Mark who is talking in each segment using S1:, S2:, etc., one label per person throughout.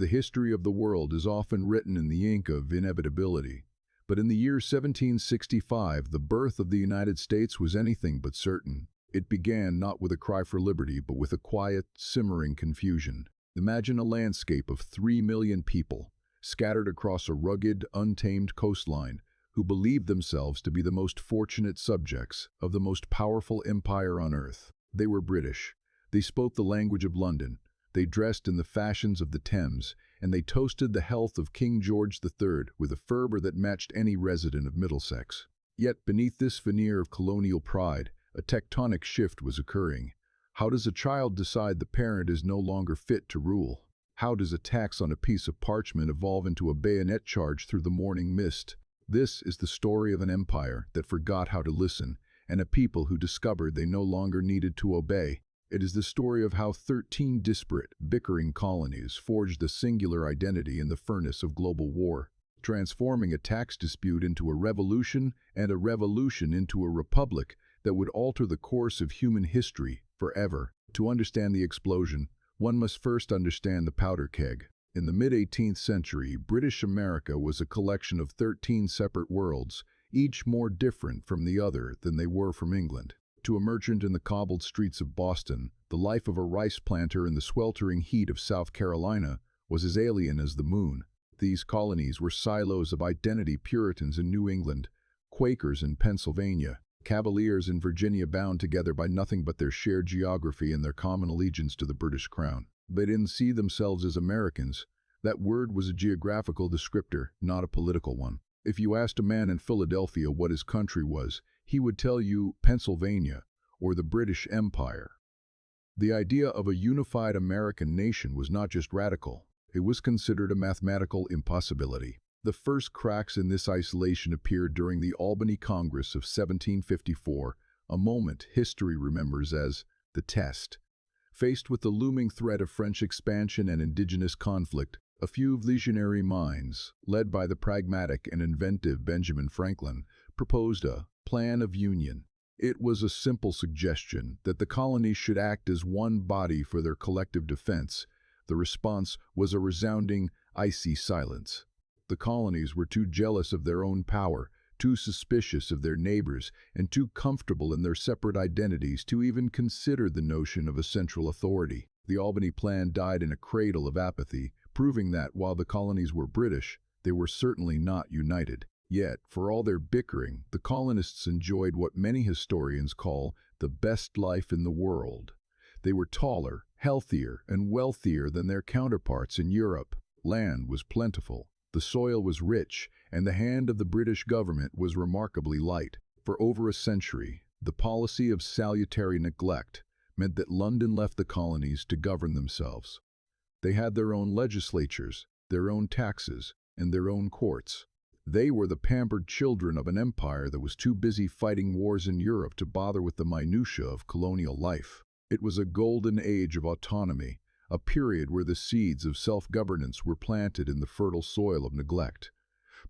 S1: The history of the world is often written in the ink of inevitability. But in the year 1765, the birth of the United States was anything but certain. It began not with a cry for liberty, but with a quiet, simmering confusion. Imagine a landscape of 3 million people, scattered across a rugged, untamed coastline, who believed themselves to be the most fortunate subjects of the most powerful empire on earth. They were British. They spoke the language of London. They dressed in the fashions of the Thames, and they toasted the health of King George III with a fervor that matched any resident of Middlesex. Yet beneath this veneer of colonial pride, a tectonic shift was occurring. How does a child decide the parent is no longer fit to rule? How does a tax on a piece of parchment evolve into a bayonet charge through the morning mist? This is the story of an empire that forgot how to listen, and a people who discovered they no longer needed to obey. It is the story of how 13 disparate, bickering colonies forged a singular identity in the furnace of global war, transforming a tax dispute into a revolution and a revolution into a republic that would alter the course of human history forever. To understand the explosion, one must first understand the Powder Keg. In the mid-18th century, British America was a collection of 13 separate worlds, each more different from the other than they were from England. To a merchant in the cobbled streets of Boston, the life of a rice planter in the sweltering heat of South Carolina was as alien as the moon. These colonies were silos of identity: Puritans in New England, Quakers in Pennsylvania, Cavaliers in Virginia, bound together by nothing but their shared geography and their common allegiance to the British crown. They didn't see themselves as Americans. That word was a geographical descriptor, not a political one. If you asked a man in Philadelphia what his country was, he would tell you Pennsylvania or the British Empire. The idea of a unified American nation was not just radical, it was considered a mathematical impossibility. The first cracks in this isolation appeared during the Albany Congress of 1754, a moment history remembers as the test. Faced with the looming threat of French expansion and indigenous conflict, a few visionary minds, led by the pragmatic and inventive Benjamin Franklin, proposed a plan of union. It was a simple suggestion that the colonies should act as one body for their collective defense. The response was a resounding, icy silence. The colonies were too jealous of their own power, too suspicious of their neighbors, and too comfortable in their separate identities to even consider the notion of a central authority. The Albany Plan died in a cradle of apathy, proving that, while the colonies were British, they were certainly not united. Yet, for all their bickering, the colonists enjoyed what many historians call the best life in the world. They were taller, healthier, and wealthier than their counterparts in Europe. Land was plentiful, the soil was rich, and the hand of the British government was remarkably light. For over a century, the policy of salutary neglect meant that London left the colonies to govern themselves. They had their own legislatures, their own taxes, and their own courts. They were the pampered children of an empire that was too busy fighting wars in Europe to bother with the minutiae of colonial life. It was a golden age of autonomy, a period where the seeds of self-governance were planted in the fertile soil of neglect.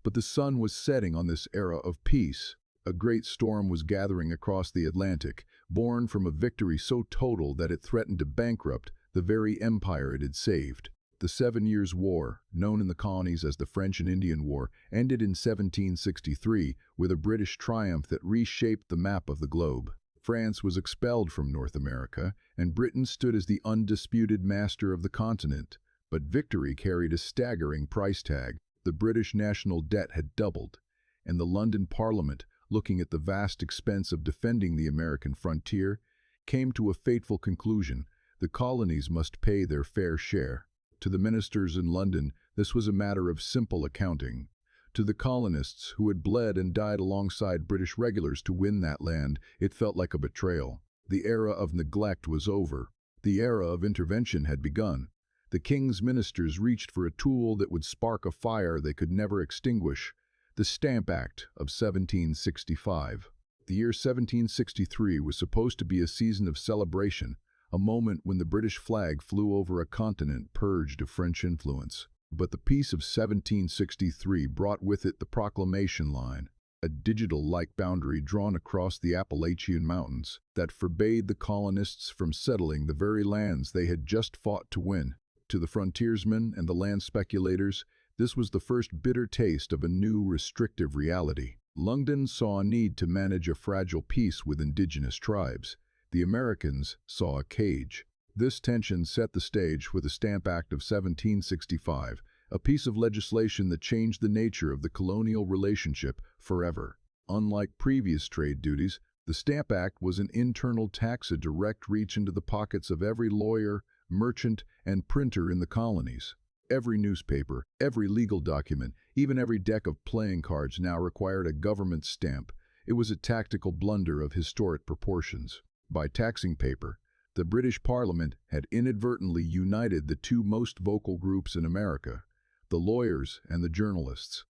S1: But the sun was setting on this era of peace. A great storm was gathering across the Atlantic, born from a victory so total that it threatened to bankrupt the very empire it had saved. The 7 Years' War, known in the colonies as the French and Indian War, ended in 1763 with a British triumph that reshaped the map of the globe. France was expelled from North America, and Britain stood as the undisputed master of the continent. But victory carried a staggering price tag. The British national debt had doubled, and the London Parliament, looking at the vast expense of defending the American frontier, came to a fateful conclusion: the colonies must pay their fair share. To the ministers in London, this was a matter of simple accounting. To the colonists, who had bled and died alongside British regulars to win that land, it felt like a betrayal. The era of neglect was over. The era of intervention had begun. The king's ministers reached for a tool that would spark a fire they could never extinguish: the Stamp Act of 1765. The year 1763 was supposed to be a season of celebration, a moment when the British flag flew over a continent purged of French influence. But the peace of 1763 brought with it the Proclamation Line, a digital-like boundary drawn across the Appalachian Mountains that forbade the colonists from settling the very lands they had just fought to win. to the frontiersmen and the land speculators, this was the first bitter taste of a new restrictive reality. London saw a need to manage a fragile peace with indigenous tribes. The Americans saw a cage. This tension set the stage for the Stamp Act of 1765, a piece of legislation that changed the nature of the colonial relationship forever. Unlike previous trade duties, the Stamp Act was an internal tax, a direct reach into the pockets of every lawyer, merchant, and printer in the colonies. Every newspaper, every legal document, even every deck of playing cards now required a government stamp. It was a tactical blunder of historic proportions. By taxing paper, the British Parliament had inadvertently united the two most vocal groups in America, the lawyers and the journalists.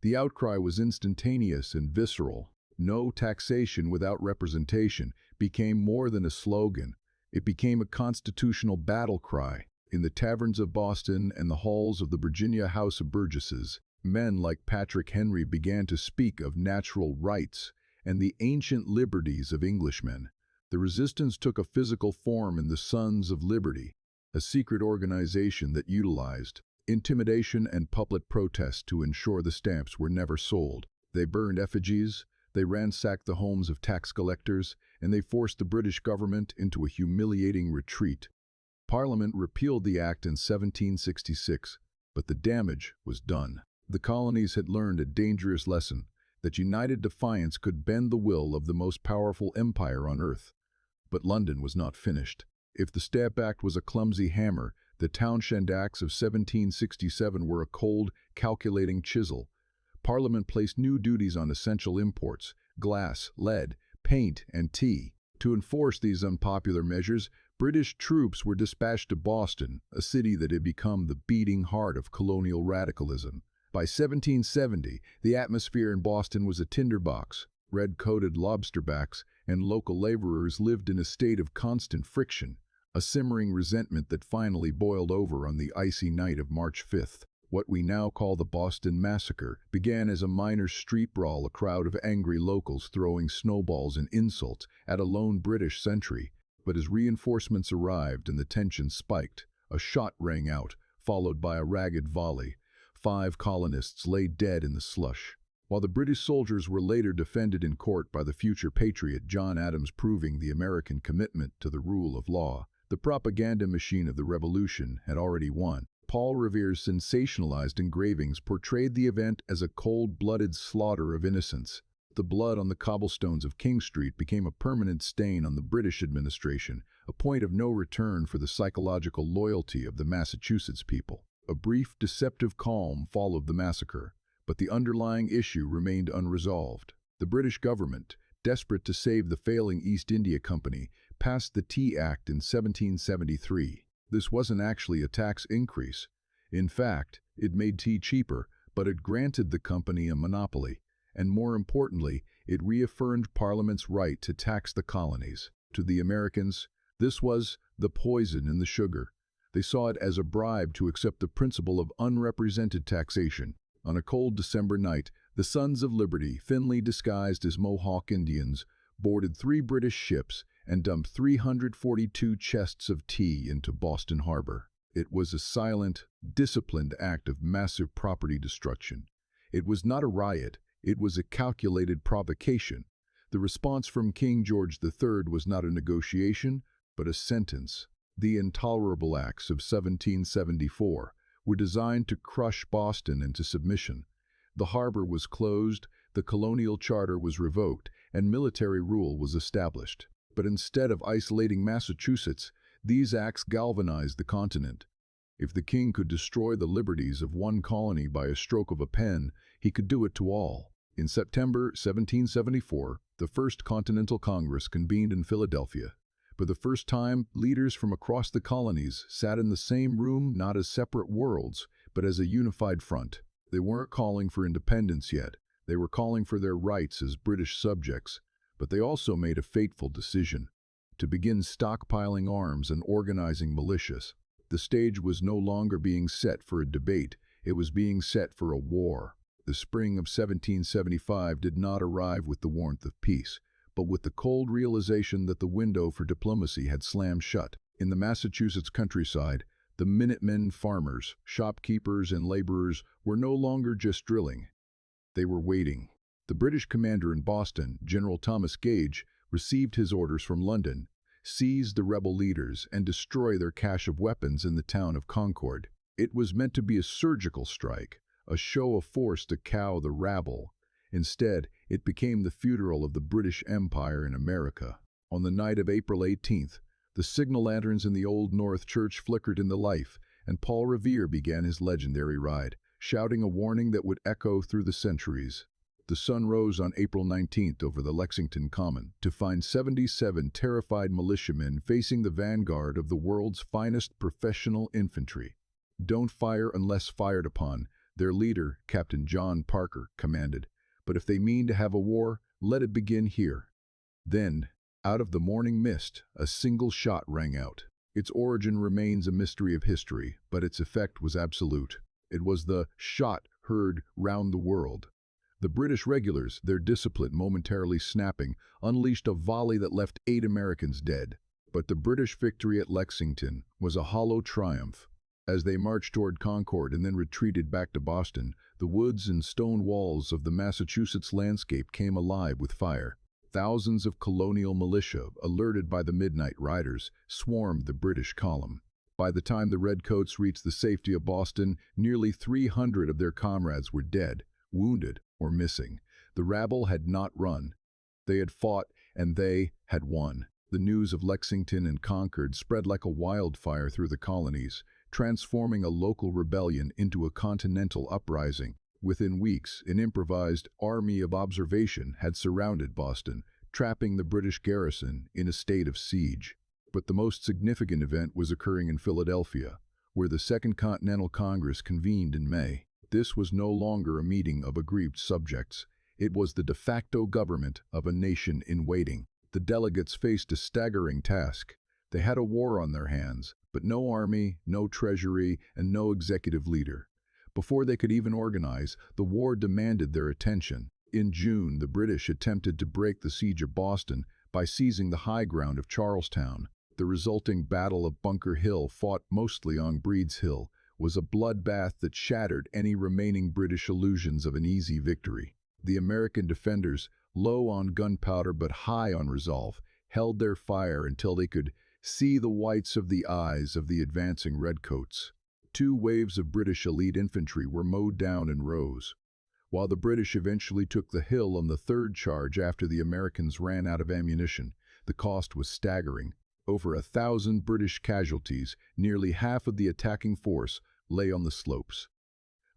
S1: The outcry was instantaneous and visceral. No taxation without representation became more than a slogan. It became a constitutional battle cry. In the taverns of Boston and the halls of the Virginia House of Burgesses, men like Patrick Henry began to speak of natural rights and the ancient liberties of Englishmen. The resistance took a physical form in the Sons of Liberty, a secret organization that utilized intimidation and public protest to ensure the stamps were never sold. They burned effigies, they ransacked the homes of tax collectors, and they forced the British government into a humiliating retreat. Parliament repealed the act in 1766, but the damage was done. The colonies had learned a dangerous lesson, that united defiance could bend the will of the most powerful empire on earth. But London was not finished. If the Stamp Act was a clumsy hammer, the Townshend Acts of 1767 were a cold, calculating chisel. Parliament placed new duties on essential imports, glass, lead, paint, and tea. To enforce these unpopular measures, British troops were dispatched to Boston, a city that had become the beating heart of colonial radicalism. By 1770, the atmosphere in Boston was a tinderbox. Red-coated lobsterbacks and local laborers lived in a state of constant friction, a simmering resentment that finally boiled over on the icy night of March 5th. What we now call the Boston Massacre began as a minor street brawl, a crowd of angry locals throwing snowballs and insults at a lone British sentry. But as reinforcements arrived and the tension spiked, a shot rang out, followed by a ragged volley. 5 colonists lay dead in the slush. While the British soldiers were later defended in court by the future patriot John Adams, proving the American commitment to the rule of law, the propaganda machine of the Revolution had already won. Paul Revere's sensationalized engravings portrayed the event as a cold-blooded slaughter of innocents. The blood on the cobblestones of King Street became a permanent stain on the British administration, a point of no return for the psychological loyalty of the Massachusetts people. A brief, deceptive calm followed the massacre, but the underlying issue remained unresolved. The British government, desperate to save the failing East India Company, passed the Tea Act in 1773. This wasn't actually a tax increase. In fact, it made tea cheaper, but it granted the company a monopoly. And more importantly, it reaffirmed Parliament's right to tax the colonies. To the Americans, this was the poison in the sugar. They saw it as a bribe to accept the principle of unrepresented taxation. On a cold December night, the Sons of Liberty, thinly disguised as Mohawk Indians, boarded 3 British ships and dumped 342 chests of tea into Boston Harbor. It was a silent, disciplined act of massive property destruction. It was not a riot. It was a calculated provocation. The response from King George III was not a negotiation, but a sentence. The Intolerable Acts of 1774 were designed to crush Boston into submission. The harbor was closed, the colonial charter was revoked, and military rule was established. But instead of isolating Massachusetts, these acts galvanized the continent. If the king could destroy the liberties of one colony by a stroke of a pen, he could do it to all. In September 1774, the First Continental Congress convened in Philadelphia. For the first time, leaders from across the colonies sat in the same room, not as separate worlds, but as a unified front. They weren't calling for independence yet. They were calling for their rights as British subjects. But they also made a fateful decision: to begin stockpiling arms and organizing militias. The stage was no longer being set for a debate, it was being set for a war. The spring of 1775 did not arrive with the warmth of peace, but with the cold realization that the window for diplomacy had slammed shut. In the Massachusetts countryside, The Minutemen farmers, shopkeepers, and laborers were no longer just drilling. They were waiting. The British commander in Boston, General Thomas Gage, received his orders from London, seize the rebel leaders, and destroy their cache of weapons in the town of Concord. It was meant to be a surgical strike, a show of force to cow the rabble. Instead, it became the funeral of the British Empire in America. On the night of April 18th, the signal lanterns in the Old North Church flickered into life, and Paul Revere began his legendary ride, shouting a warning that would echo through the centuries. The sun rose on April 19th over the Lexington Common to find 77 terrified militiamen facing the vanguard of the world's finest professional infantry. "Don't fire unless fired upon," their leader, Captain John Parker, commanded. "But if they mean to have a war, let it begin here." Then, out of the morning mist, a single shot rang out. Its origin remains a mystery of history, but its effect was absolute. It was the shot heard round the world. The British regulars, their discipline momentarily snapping, unleashed a volley that left 8 Americans dead. But the British victory at Lexington was a hollow triumph. As they marched toward Concord and then retreated back to Boston, the woods and stone walls of the Massachusetts landscape came alive with fire. Thousands of Colonial militia, alerted by the midnight riders, swarmed the British column. By the time the Redcoats reached the safety of Boston, nearly 300 of their comrades were dead, wounded, or missing. The rabble had not run. They had fought, and they had won. The news of Lexington and Concord spread like a wildfire through the colonies, transforming a local rebellion into a continental uprising. Within weeks, an improvised army of observation had surrounded Boston, trapping the British garrison in a state of siege. But the most significant event was occurring in Philadelphia, where the Second Continental Congress convened in May. This was no longer a meeting of aggrieved subjects. It was the de facto government of a nation in waiting. The delegates faced a staggering task. They had a war on their hands, but no army, no treasury, and no executive leader. Before they could even organize, the war demanded their attention. In June, the British attempted to break the siege of Boston by seizing the high ground of Charlestown. The resulting Battle of Bunker Hill, fought mostly on Breed's Hill, was a bloodbath that shattered any remaining British illusions of an easy victory. The American defenders, low on gunpowder but high on resolve, held their fire until they could see the whites of the eyes of the advancing redcoats. 2 waves of British elite infantry were mowed down in rows. While the British eventually took the hill on the 3rd charge after the Americans ran out of ammunition, the cost was staggering. Over 1,000 British casualties, nearly half of the attacking force, lay on the slopes.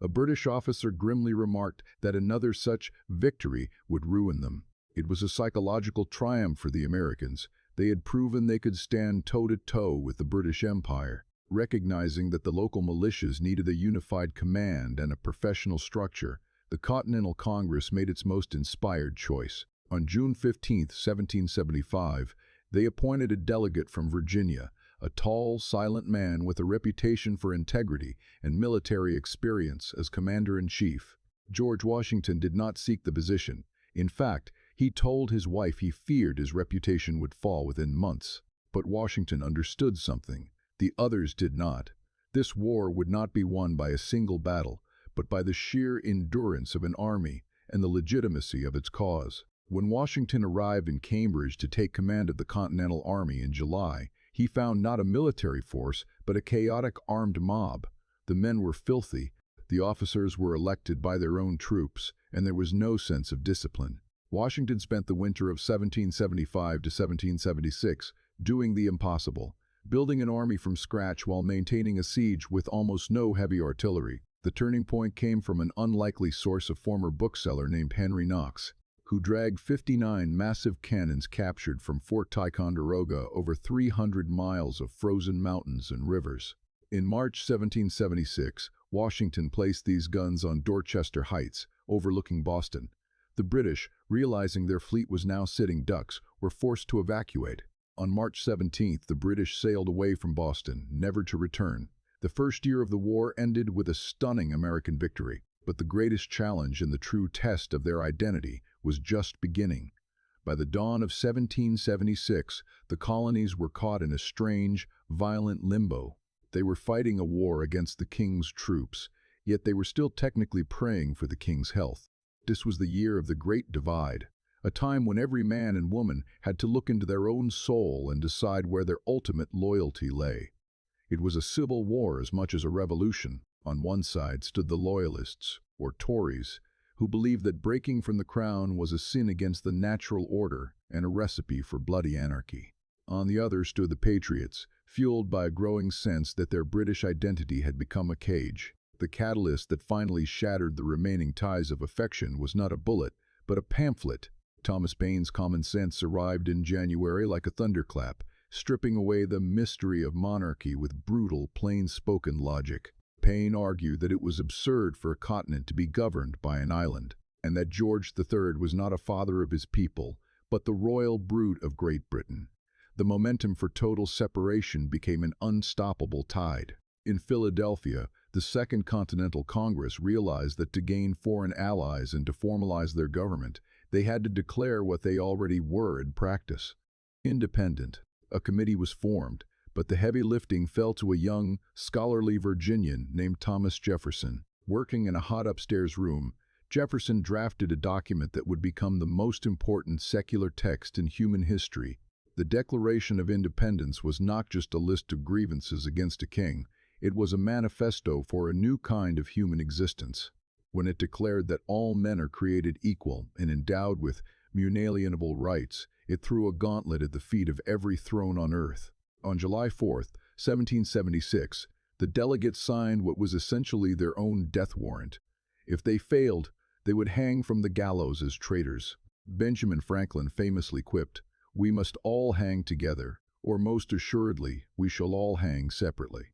S1: A British officer grimly remarked that another such victory would ruin them. It was a psychological triumph for the Americans. They had proven they could stand toe-to-toe with the British Empire. Recognizing that the local militias needed a unified command and a professional structure, the Continental Congress made its most inspired choice. On June 15, 1775, they appointed a delegate from Virginia, a tall, silent man with a reputation for integrity and military experience as commander-in-chief. George Washington did not seek the position. In fact, he told his wife he feared his reputation would fall within months. But Washington understood something. The others did not. This war would not be won by a single battle, but by the sheer endurance of an army and the legitimacy of its cause. When Washington arrived in Cambridge to take command of the Continental Army in July, he found not a military force, but a chaotic armed mob. The men were filthy, the officers were elected by their own troops, and there was no sense of discipline. Washington spent the winter of 1775 to 1776 doing the impossible, building an army from scratch while maintaining a siege with almost no heavy artillery. The turning point came from an unlikely source, a former bookseller named Henry Knox, who dragged 59 massive cannons captured from Fort Ticonderoga over 300 miles of frozen mountains and rivers. In March 1776, Washington placed these guns on Dorchester Heights, overlooking Boston. The British, realizing their fleet was now sitting ducks, were forced to evacuate. On March 17th, the British sailed away from Boston, never to return. The first year of the war ended with a stunning American victory, but the greatest challenge and the true test of their identity was just beginning. By the dawn of 1776, the colonies were caught in a strange, violent limbo. They were fighting a war against the king's troops, yet they were still technically praying for the king's health. This was the year of the Great Divide, a time when every man and woman had to look into their own soul and decide where their ultimate loyalty lay. It was a civil war as much as a revolution. On one side stood the Loyalists, or Tories, who believed that breaking from the crown was a sin against the natural order and a recipe for bloody anarchy. On the other stood the Patriots, fueled by a growing sense that their British identity had become a cage. The catalyst that finally shattered the remaining ties of affection was not a bullet, but a pamphlet. Thomas Paine's Common Sense arrived in January like a thunderclap, stripping away the mystery of monarchy with brutal, plain-spoken logic. Paine argued that it was absurd for a continent to be governed by an island, and that George III was not a father of his people, but the royal brood of Great Britain. The momentum for total separation became an unstoppable tide. In Philadelphia, the Second Continental Congress realized that to gain foreign allies and to formalize their government, they had to declare what they already were in practice: independent. A committee was formed, but the heavy lifting fell to a young, scholarly Virginian named Thomas Jefferson. Working in a hot upstairs room, Jefferson drafted a document that would become the most important secular text in human history. The Declaration of Independence was not just a list of grievances against a king, it was a manifesto for a new kind of human existence. When it declared that all men are created equal and endowed with inalienable rights, it threw a gauntlet at the feet of every throne on earth. On July 4, 1776, the delegates signed what was essentially their own death warrant. If they failed, they would hang from the gallows as traitors. Benjamin Franklin famously quipped, "We must all hang together, or most assuredly, we shall all hang separately."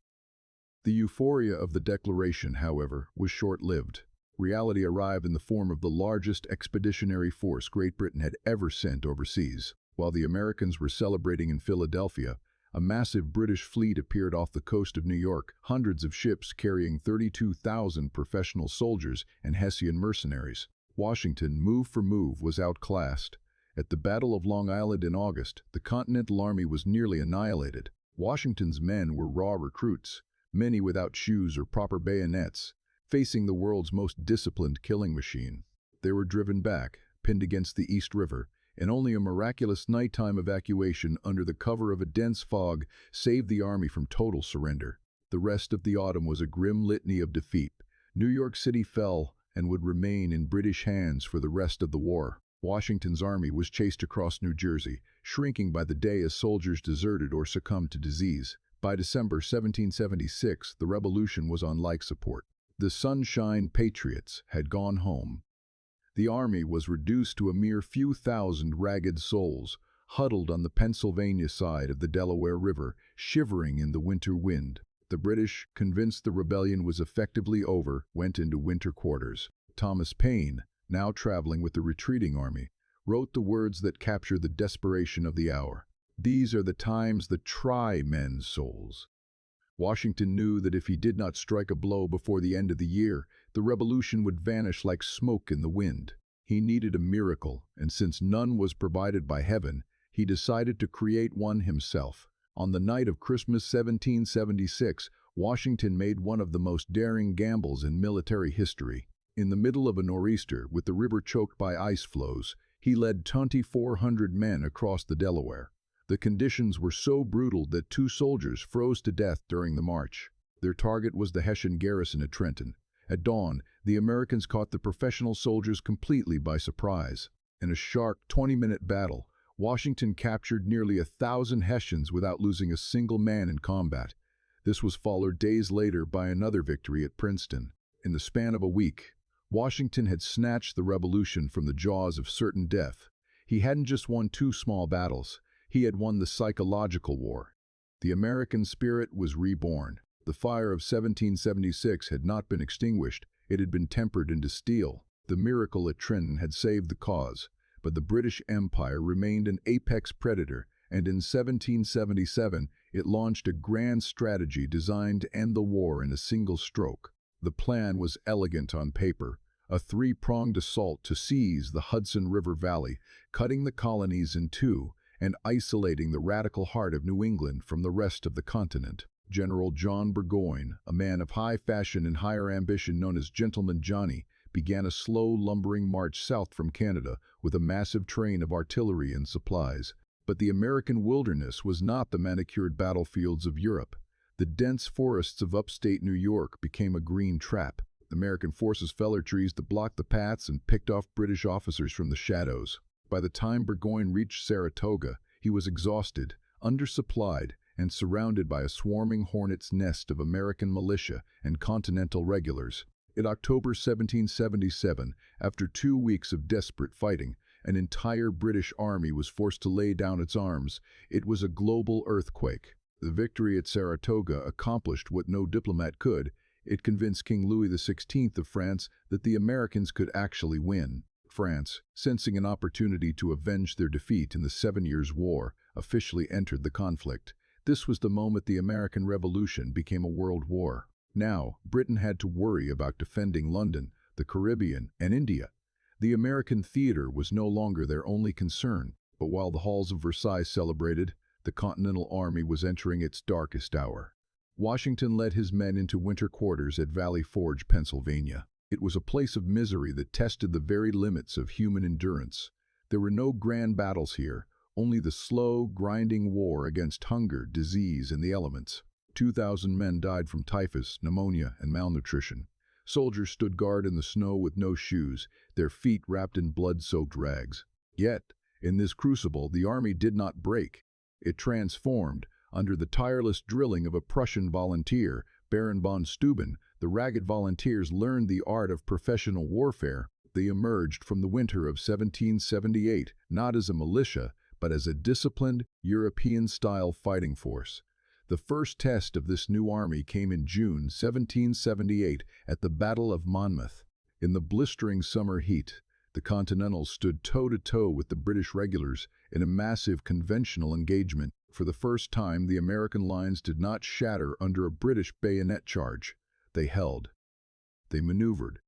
S1: The euphoria of the Declaration, however, was short-lived. Reality arrived in the form of the largest expeditionary force Great Britain had ever sent overseas. While the Americans were celebrating in Philadelphia, a massive British fleet appeared off the coast of New York, hundreds of ships carrying 32,000 professional soldiers and Hessian mercenaries. Washington, move for move, was outclassed. At the Battle of Long Island in August, the Continental Army was nearly annihilated. Washington's men were raw recruits, many without shoes or proper bayonets, facing the world's most disciplined killing machine. They were driven back, pinned against the East River, and only a miraculous nighttime evacuation under the cover of a dense fog saved the army from total surrender. The rest of the autumn was a grim litany of defeat. New York City fell and would remain in British hands for the rest of the war. Washington's army was chased across New Jersey, shrinking by the day as soldiers deserted or succumbed to disease. By December 1776, the revolution was on like support. The Sunshine Patriots had gone home. The army was reduced to a mere few thousand ragged souls, huddled on the Pennsylvania side of the Delaware River, shivering in the winter wind. The British, convinced the rebellion was effectively over, went into winter quarters. Thomas Paine, now traveling with the retreating army, wrote the words that capture the desperation of the hour. "These are the times that try men's souls." Washington knew that if he did not strike a blow before the end of the year, the revolution would vanish like smoke in the wind. He needed a miracle, and since none was provided by heaven, he decided to create one himself. On the night of Christmas 1776, Washington made one of the most daring gambles in military history. In the middle of a nor'easter, with the river choked by ice floes, he led 2,400 men across the Delaware. The conditions were so brutal that 2 soldiers froze to death during the march. Their target was the Hessian garrison at Trenton. At dawn, the Americans caught the professional soldiers completely by surprise. In a sharp 20-minute battle, Washington captured nearly 1,000 Hessians without losing a single man in combat. This was followed days later by another victory at Princeton. In the span of a week, Washington had snatched the revolution from the jaws of certain death. He hadn't just won 2 small battles. He had won the psychological war. The American spirit was reborn. The fire of 1776 had not been extinguished, it had been tempered into steel. The miracle at Trenton had saved the cause, but the British Empire remained an apex predator, and in 1777 it launched a grand strategy designed to end the war in a single stroke. The plan was elegant on paper, a 3-pronged assault to seize the Hudson River Valley, cutting the colonies in two, and isolating the radical heart of New England from the rest of the continent. General John Burgoyne, a man of high fashion and higher ambition known as Gentleman Johnny, began a slow, lumbering march south from Canada with a massive train of artillery and supplies. But the American wilderness was not the manicured battlefields of Europe. The dense forests of upstate New York became a green trap. American forces felled trees that blocked the paths and picked off British officers from the shadows. By the time Burgoyne reached Saratoga, he was exhausted, undersupplied, and surrounded by a swarming hornet's nest of American militia and Continental regulars. In October 1777, after 2 weeks of desperate fighting, an entire British army was forced to lay down its arms. It was a global earthquake. The victory at Saratoga accomplished what no diplomat could. It convinced King Louis XVI of France that the Americans could actually win. France, sensing an opportunity to avenge their defeat in the 7 Years' War, officially entered the conflict. This was the moment the American Revolution became a world war. Now, Britain had to worry about defending London, the Caribbean, and India. The American theater was no longer their only concern, but while the halls of Versailles celebrated, the Continental Army was entering its darkest hour. Washington led his men into winter quarters at Valley Forge, Pennsylvania. It was a place of misery that tested the very limits of human endurance. There were no grand battles here, only the slow, grinding war against hunger, disease, and the elements. 2,000 men died from typhus, pneumonia, and malnutrition. Soldiers stood guard in the snow with no shoes, their feet wrapped in blood-soaked rags. Yet, in this crucible, the army did not break. It transformed. Under the tireless drilling of a Prussian volunteer, Baron von Steuben, the ragged volunteers learned the art of professional warfare. They emerged from the winter of 1778 not as a militia, but as a disciplined, European-style fighting force. The first test of this new army came in June 1778 at the Battle of Monmouth. In the blistering summer heat, the Continentals stood toe-to-toe with the British regulars in a massive conventional engagement. For the first time, the American lines did not shatter under a British bayonet charge. They held. They maneuvered.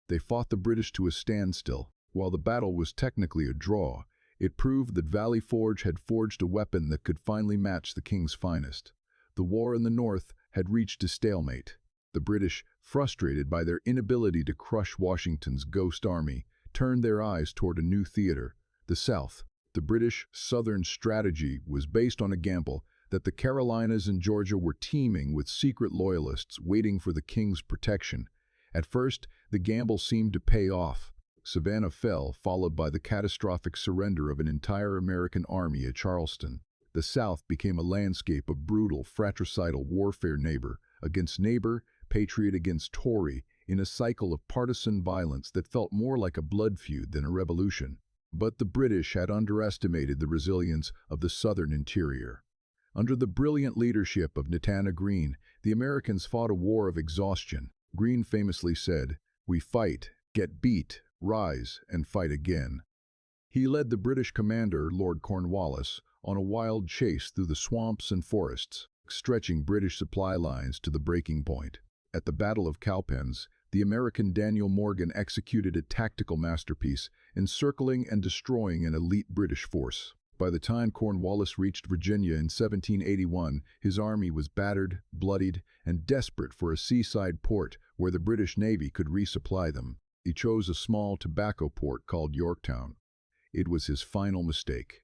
S1: They fought the British to a standstill. While the battle was technically a draw, it proved that Valley Forge had forged a weapon that could finally match the king's finest. The war in the North had reached a stalemate. The British, frustrated by their inability to crush Washington's ghost army, turned their eyes toward a new theater, the South. The British Southern strategy was based on a gamble that the Carolinas and Georgia were teeming with secret loyalists waiting for the king's protection. At first, the gamble seemed to pay off. Savannah fell, followed by the catastrophic surrender of an entire American army at Charleston. The South became a landscape of brutal, fratricidal warfare, neighbor against neighbor, patriot against Tory, in a cycle of partisan violence that felt more like a blood feud than a revolution. But the British had underestimated the resilience of the southern interior. Under the brilliant leadership of Nathanael Greene, the Americans fought a war of exhaustion. Greene famously said, "We fight, get beat, rise, and fight again." He led the British commander, Lord Cornwallis, on a wild chase through the swamps and forests, stretching British supply lines to the breaking point. At the Battle of Cowpens, the American Daniel Morgan executed a tactical masterpiece, encircling and destroying an elite British force. By the time Cornwallis reached Virginia in 1781, his army was battered, bloodied, and desperate for a seaside port where the British Navy could resupply them. He chose a small tobacco port called Yorktown. It was his final mistake.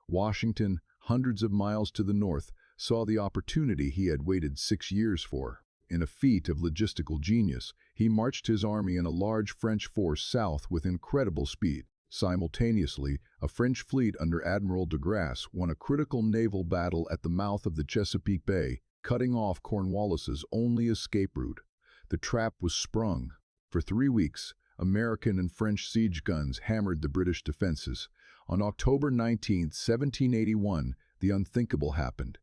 S1: Washington, hundreds of miles to the north, saw the opportunity he had waited 6 years for. In a feat of logistical genius, he marched his army and a large French force south with incredible speed. Simultaneously, a French fleet under Admiral de Grasse won a critical naval battle at the mouth of the Chesapeake Bay, cutting off Cornwallis's only escape route. The trap was sprung. For 3 weeks, American and French siege guns hammered the British defenses. On October 19, 1781, the unthinkable happened.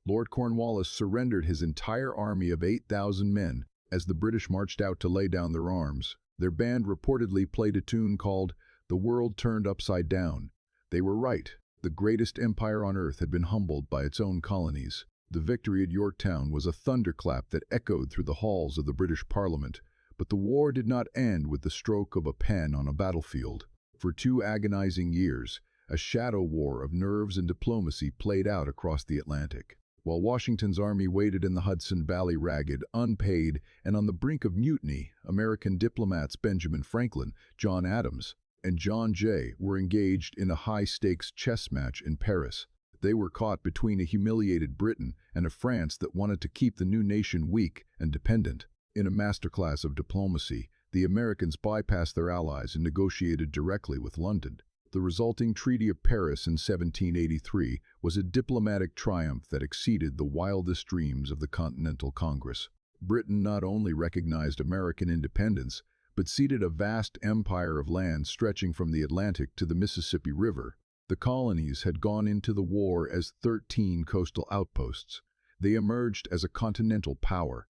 S1: Lord Cornwallis surrendered his entire army of 8,000 men as the British marched out to lay down their arms. Their band reportedly played a tune called "The World Turned Upside Down." They were right. The greatest empire on earth had been humbled by its own colonies. The victory at Yorktown was a thunderclap that echoed through the halls of the British Parliament. But the war did not end with the stroke of a pen on a battlefield. For 2 agonizing years, a shadow war of nerves and diplomacy played out across the Atlantic. While Washington's army waited in the Hudson Valley ragged, unpaid, and on the brink of mutiny, American diplomats Benjamin Franklin, John Adams, and John Jay were engaged in a high-stakes chess match in Paris. They were caught between a humiliated Britain and a France that wanted to keep the new nation weak and dependent. In a masterclass of diplomacy, the Americans bypassed their allies and negotiated directly with London. The resulting Treaty of Paris in 1783 was a diplomatic triumph that exceeded the wildest dreams of the Continental Congress. Britain not only recognized American independence, but ceded a vast empire of land stretching from the Atlantic to the Mississippi River. The colonies had gone into the war as 13 coastal outposts. They emerged as a continental power.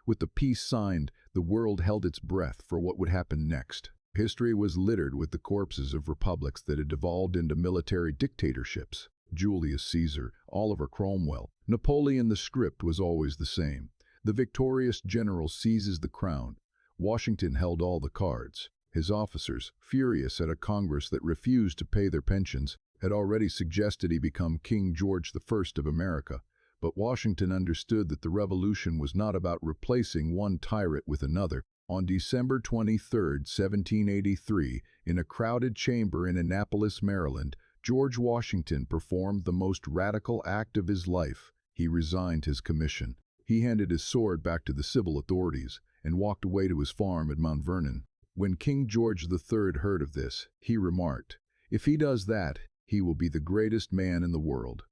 S1: With the peace signed, the world held its breath for what would happen next. History was littered with the corpses of republics that had devolved into military dictatorships. Julius Caesar, Oliver Cromwell, Napoleon. The script was always the same. The victorious general seizes the crown. Washington held all the cards. His officers, furious at a Congress that refused to pay their pensions, had already suggested he become King George I of America. But Washington understood that the revolution was not about replacing one tyrant with another. On December 23, 1783, in a crowded chamber in Annapolis, Maryland, George Washington performed the most radical act of his life. He resigned his commission. He handed his sword back to the civil authorities and walked away to his farm at Mount Vernon. When King George III heard of this, he remarked, "If he does that, he will be the greatest man in the world."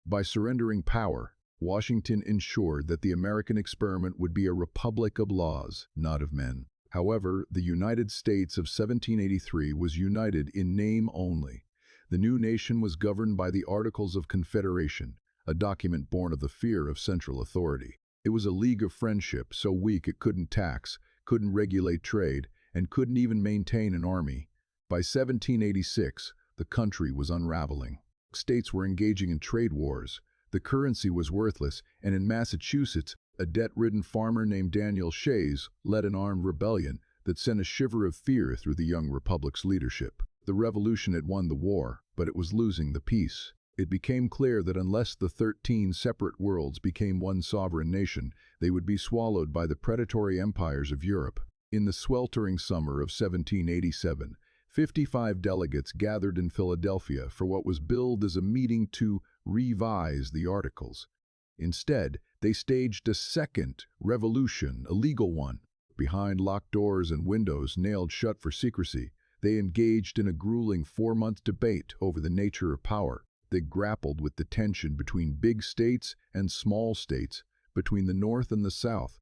S1: By surrendering power, Washington ensured that the American experiment would be a republic of laws, not of men. However, the United States of 1783 was united in name only. The new nation was governed by the Articles of Confederation, a document born of the fear of central authority. It was a league of friendship so weak it couldn't tax, couldn't regulate trade, and couldn't even maintain an army. By 1786, the country was unraveling. States were engaging in trade wars. The currency was worthless, and in Massachusetts, a debt-ridden farmer named Daniel Shays led an armed rebellion that sent a shiver of fear through the young republic's leadership. The revolution had won the war, but it was losing the peace. It became clear that unless the 13 separate worlds became one sovereign nation, they would be swallowed by the predatory empires of Europe. In the sweltering summer of 1787, 55 delegates gathered in Philadelphia for what was billed as a meeting to revise the Articles. Instead, they staged a second revolution, a legal one. Behind locked doors and windows nailed shut for secrecy, they engaged in a grueling 4-month debate over the nature of power. They grappled with the tension between big states and small states, between the North and the South,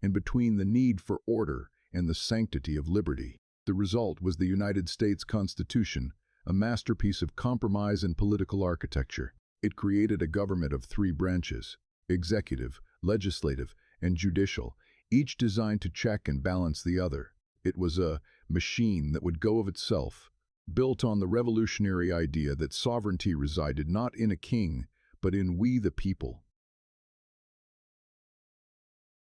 S1: and between the need for order and the sanctity of liberty. The result was the United States Constitution, a masterpiece of compromise and political architecture. It created a government of 3 branches: executive, legislative, and judicial, each designed to check and balance the other. It was a machine that would go of itself, built on the revolutionary idea that sovereignty resided not in a king, but in we the people.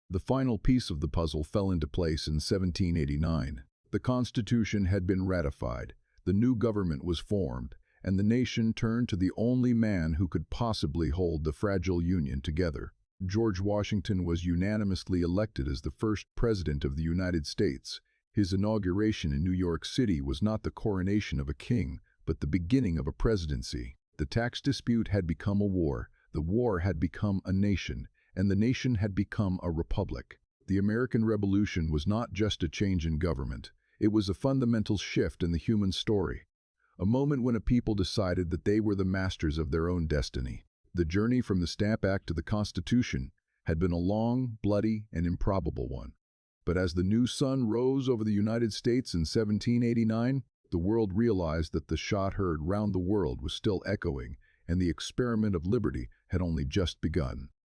S1: The final piece of the puzzle fell into place in 1789. The Constitution had been ratified, the new government was formed, and the nation turned to the only man who could possibly hold the fragile union together. George Washington was unanimously elected as the first president of the United States. His inauguration in New York City was not the coronation of a king, but the beginning of a presidency. The tax dispute had become a war, the war had become a nation, and the nation had become a republic. The American Revolution was not just a change in government. It was a fundamental shift in the human story, a moment when a people decided that they were the masters of their own destiny. The journey from the Stamp Act to the Constitution had been a long, bloody, and improbable one. But as the new sun rose over the United States in 1789, the world realized that the shot heard round the world was still echoing, and the experiment of liberty had only just begun.